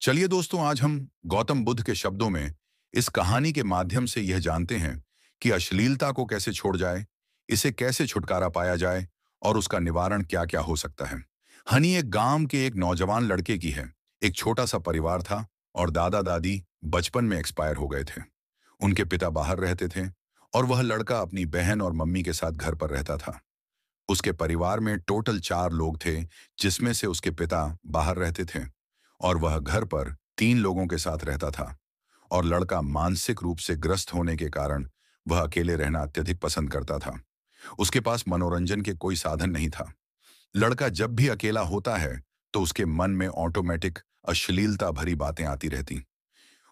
चलिए दोस्तों, आज हम गौतम बुद्ध के शब्दों में इस कहानी के माध्यम से यह जानते हैं कि अश्लीलता को कैसे छोड़ जाए, इसे कैसे छुटकारा पाया जाए और उसका निवारण क्या क्या हो सकता है। हनी एक गांव के एक नौजवान लड़के की है। एक छोटा सा परिवार था और दादा दादी बचपन में एक्सपायर हो गए थे। उनके पिता बाहर रहते थे और वह लड़का अपनी बहन और मम्मी के साथ घर पर रहता था। उसके परिवार में टोटल 4 लोग थे, जिसमें से उसके पिता बाहर रहते थे और वह घर पर 3 लोगों के साथ रहता था। और लड़का मानसिक रूप से ग्रस्त होने के कारण वह अकेले रहना अत्यधिक पसंद करता था। उसके पास मनोरंजन के कोई साधन नहीं था। लड़का जब भी अकेला होता है तो उसके मन में ऑटोमेटिक अश्लीलता भरी बातें आती रहती।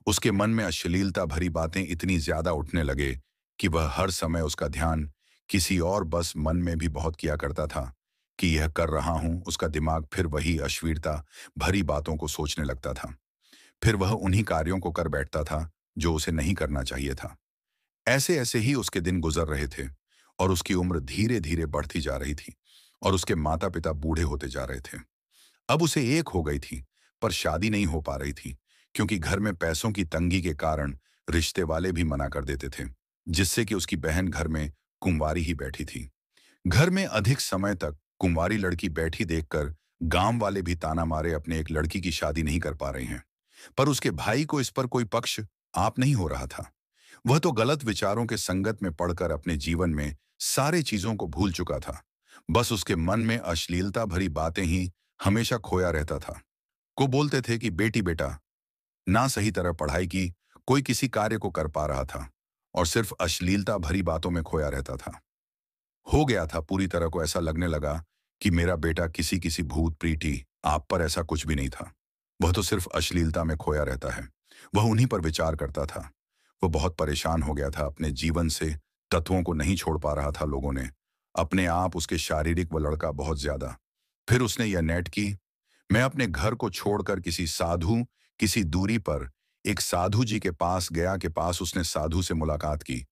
उसके मन में अश्लीलता भरी बातें इतनी ज्यादा उठने लगे कि वह हर समय उसका ध्यान किसी और बस मन में भी बहुत किया करता था कि यह कर रहा हूं। उसका दिमाग फिर वही अश्लीलता भरी बातों को सोचने लगता था। फिर वह उन्हीं कार्यों को कर बैठता था जो उसे नहीं करना चाहिए था। ऐसे ऐसे ही उसके दिन गुजर रहे थे और उसकी उम्र धीरे धीरे बढ़ती जा रही थी और उसके माता पिता बूढ़े होते जा रहे थे। अब उसे एक हो गई थी, पर शादी नहीं हो पा रही थी क्योंकि घर में पैसों की तंगी के कारण रिश्ते वाले भी मना कर देते थे, जिससे कि उसकी बहन घर में कुंवारी ही बैठी थी। घर में अधिक समय तक कुंवारी लड़की बैठी देखकर गांव वाले भी ताना मारे अपने एक लड़की की शादी नहीं कर पा रहे हैं। पर उसके भाई को इस पर कोई पक्ष आप नहीं हो रहा था। वह तो गलत विचारों के संगत में पड़कर अपने जीवन में सारे चीजों को भूल चुका था। बस उसके मन में अश्लीलता भरी बातें ही हमेशा खोया रहता था। को बोलते थे कि बेटी बेटा ना सही तरह पढ़ाई की, कोई किसी कार्य को कर पा रहा था और सिर्फ अश्लीलता भरी बातों में खोया रहता था। हो गया था पूरी तरह को ऐसा लगने लगा कि मेरा बेटा किसी किसी भूत प्रीति आप पर ऐसा कुछ भी नहीं था। वह तो सिर्फ अश्लीलता में खोया रहता है। वह उन्हीं पर विचार करता था। वह बहुत परेशान हो गया था अपने जीवन से। तत्वों को नहीं छोड़ पा रहा था लोगों ने, अपने आप उसके शारीरिक व लड़का बहुत ज्यादा। फिर उसने यह नेट की, मैं अपने घर को छोड़कर किसी दूरी पर एक साधु जी के पास गया। के पास उसने साधु से मुलाकात की।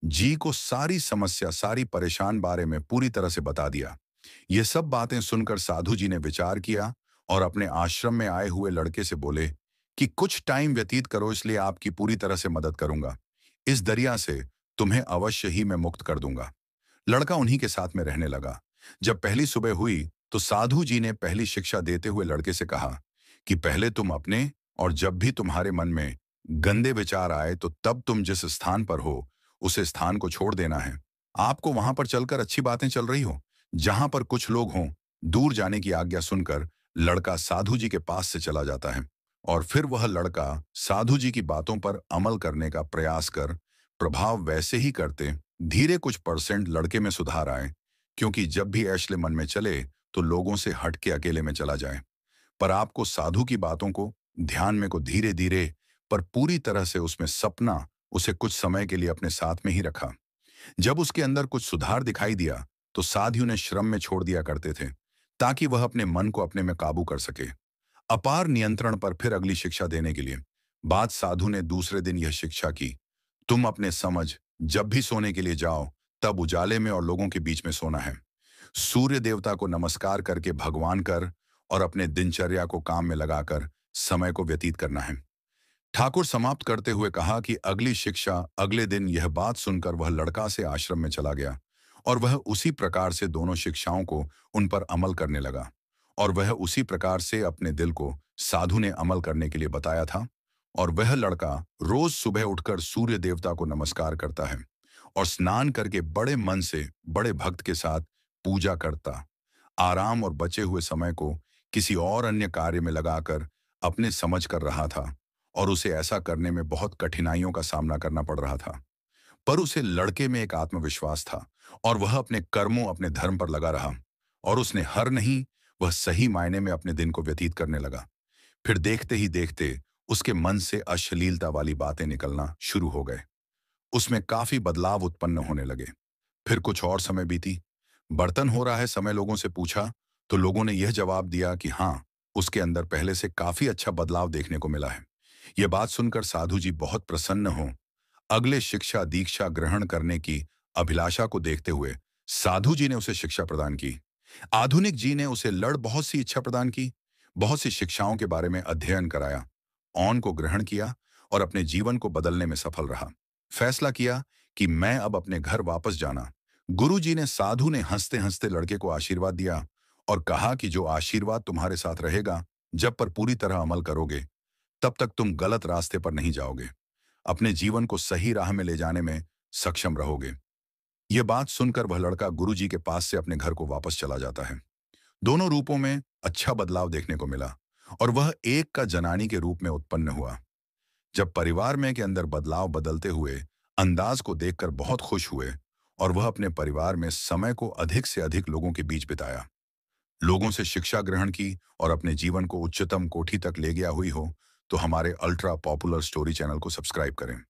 जी को सारी समस्या, सारी परेशान बारे में पूरी तरह से बता दिया। ये सब बातें सुनकर साधु जी ने विचार किया और अपने आश्रम में आए हुए लड़के से बोले कि कुछ टाइम व्यतीत करो, इसलिए आपकी पूरी तरह से मदद करूंगा। इस दरिया से तुम्हें अवश्य ही मैं मुक्त कर दूंगा। लड़का उन्हीं के साथ में रहने लगा। जब पहली सुबह हुई तो साधु जी ने पहली शिक्षा देते हुए लड़के से कहा कि पहले तुम अपने, और जब भी तुम्हारे मन में गंदे विचार आए तो तब तुम जिस स्थान पर हो उस स्थान को छोड़ देना है। आपको वहां पर चलकर अच्छी बातें चल रही हो, जहां पर कुछ लोग हों, दूर जाने की आज्ञा सुनकर लड़का साधु जी के पास से चला जाता है और फिर वह लड़का साधु जी की बातों पर अमल करने का प्रयास कर प्रभाव वैसे ही करते धीरे कुछ परसेंट लड़के में सुधार आए, क्योंकि जब भी ऐशले मन में चले तो लोगों से हट के अकेले में चला जाए। पर आपको साधु की बातों को ध्यान में को धीरे धीरे पर पूरी तरह से उसमें सपना उसे कुछ समय के लिए अपने साथ में ही रखा। जब उसके अंदर कुछ सुधार दिखाई दिया तो साधु ने श्रम में छोड़ दिया करते थे ताकि वह अपने मन को अपने में काबू कर सके। अपार नियंत्रण पर फिर अगली शिक्षा देने के लिए बाद साधु ने दूसरे दिन यह शिक्षा की, तुम अपने समझ जब भी सोने के लिए जाओ तब उजाले में और लोगों के बीच में सोना है। सूर्य देवता को नमस्कार करके भगवान कर और अपने दिनचर्या को काम में लगाकर समय को व्यतीत करना है। ठाकुर समाप्त करते हुए कहा कि अगली शिक्षा अगले दिन। यह बात सुनकर वह लड़का से आश्रम में चला गया और वह उसी प्रकार से दोनों शिक्षाओं को उन पर अमल करने लगा। और वह उसी प्रकार से अपने दिल को साधु ने अमल करने के लिए बताया था। और वह लड़का रोज सुबह उठकर सूर्य देवता को नमस्कार करता है और स्नान करके बड़े मन से बड़े भक्त के साथ पूजा करता, आराम और बचे हुए समय को किसी और अन्य कार्य में लगाकर अपने समझ कर रहा था। और उसे ऐसा करने में बहुत कठिनाइयों का सामना करना पड़ रहा था, पर उसे लड़के में एक आत्मविश्वास था और वह अपने कर्मों, अपने धर्म पर लगा रहा और उसने हर नहीं, वह सही मायने में अपने दिन को व्यतीत करने लगा। फिर देखते ही देखते उसके मन से अश्लीलता वाली बातें निकलना शुरू हो गए। उसमें काफी बदलाव उत्पन्न होने लगे। फिर कुछ और समय बीती। बर्तन हो रहा है समय लोगों से पूछा तो लोगों ने यह जवाब दिया कि हाँ, उसके अंदर पहले से काफी अच्छा बदलाव देखने को मिला है। यह बात सुनकर साधु जी बहुत प्रसन्न हो। अगले शिक्षा दीक्षा ग्रहण करने की अभिलाषा को देखते हुए साधु जी ने उसे शिक्षा प्रदान की। आधुनिक जी ने उसे लड़ बहुत सी इच्छा प्रदान की, बहुत सी शिक्षाओं के बारे में अध्ययन कराया ऑन को ग्रहण किया और अपने जीवन को बदलने में सफल रहा। फैसला किया कि मैं अब अपने घर वापस जाना। गुरुजी ने साधु ने हंसते हंसते लड़के को आशीर्वाद दिया और कहा कि जो आशीर्वाद तुम्हारे साथ रहेगा, जब पर पूरी तरह अमल करोगे, तब तक तुम गलत रास्ते पर नहीं जाओगे, अपने जीवन को सही राह में ले जाने में सक्षम रहोगे। यह बात सुनकर वह लड़का गुरुजी के पास से अपने घर को वापस चला जाता है। दोनों रूपों में अच्छा बदलाव देखने को मिला और वह एक का जनानी के रूप में उत्पन्न हुआ। जब परिवार में के अंदर बदलाव बदलते हुए अंदाज को देखकर बहुत खुश हुए और वह अपने परिवार में समय को अधिक से अधिक लोगों के बीच बिताया, लोगों से शिक्षा ग्रहण की और अपने जीवन को उच्चतम कोटि तक ले गया हुई हो, तो हमारे अल्ट्रा पॉपुलर स्टोरी चैनल को सब्सक्राइब करें।